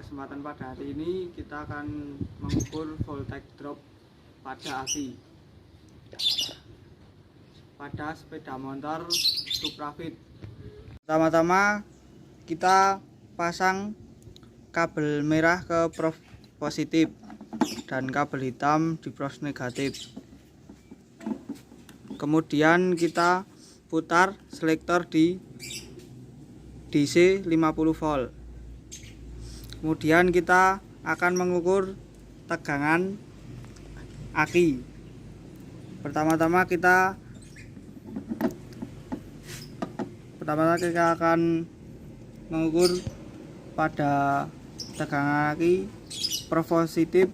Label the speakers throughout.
Speaker 1: kesempatan pada hari ini kita akan mengukur voltage drop pada aki pada sepeda motor Suprafit. Pertama-tama kita pasang kabel merah ke prof positif dan kabel hitam di prof negatif. Kemudian kita putar selektor di DC 50 volt. Kemudian kita akan mengukur tegangan aki. Pertama-tama kita akan mengukur pada tegangan aki positif.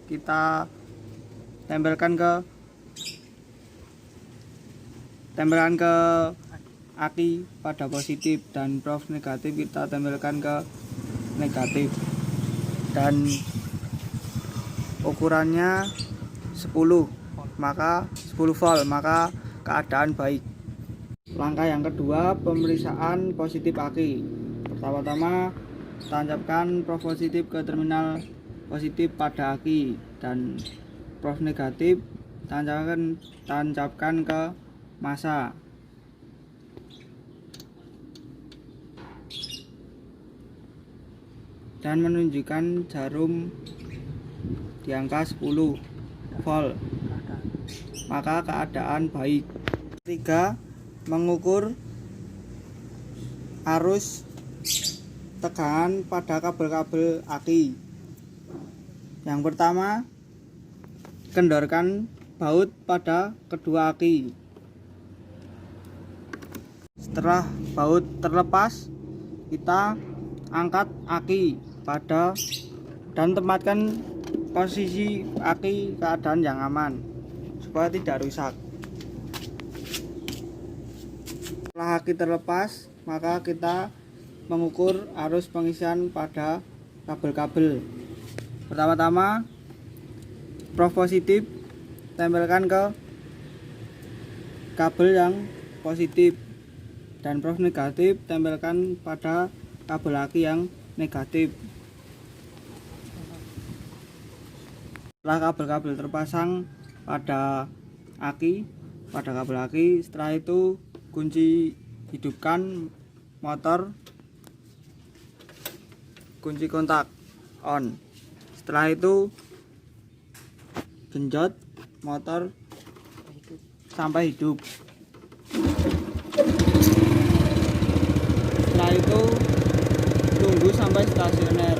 Speaker 1: Kita tempelkan ke aki pada positif dan prof negatif kita tempelkan ke negatif, dan ukurannya 10 volt, maka keadaan baik. Langkah yang kedua, pemeriksaan positif aki. Pertama-tama tancapkan prof positif ke terminal positif pada aki dan prof negatif tancapkan ke massa. Dan menunjukkan jarum di angka 10 volt, maka keadaan baik. Ketiga, mengukur arus tegangan pada kabel-kabel aki. Yang pertama, kendorkan baut pada kedua aki. Setelah baut terlepas, kita angkat aki dan tempatkan posisi aki keadaan yang aman supaya tidak rusak. Setelah aki terlepas, maka kita mengukur arus pengisian pada kabel-kabel. Pertama-tama prof positif tempelkan ke kabel yang positif dan prof negatif tempelkan pada kabel aki yang negatif. Setelah kabel-kabel terpasang pada kabel aki, setelah itu kunci hidupkan motor, kunci kontak on. Setelah itu genjot motor sampai hidup. Setelah itu tunggu sampai stasioner.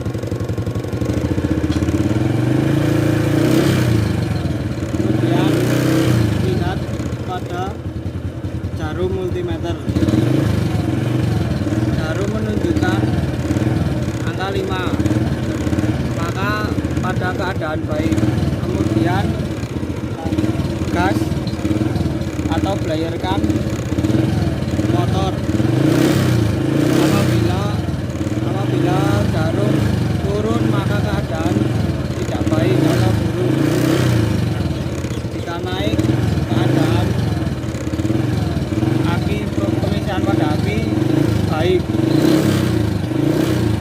Speaker 1: Kemudian lihat pada jarum multimeter. Jarum menunjukkan angka 5, maka pada keadaan baik. Kemudian gas atau belayarkan motor.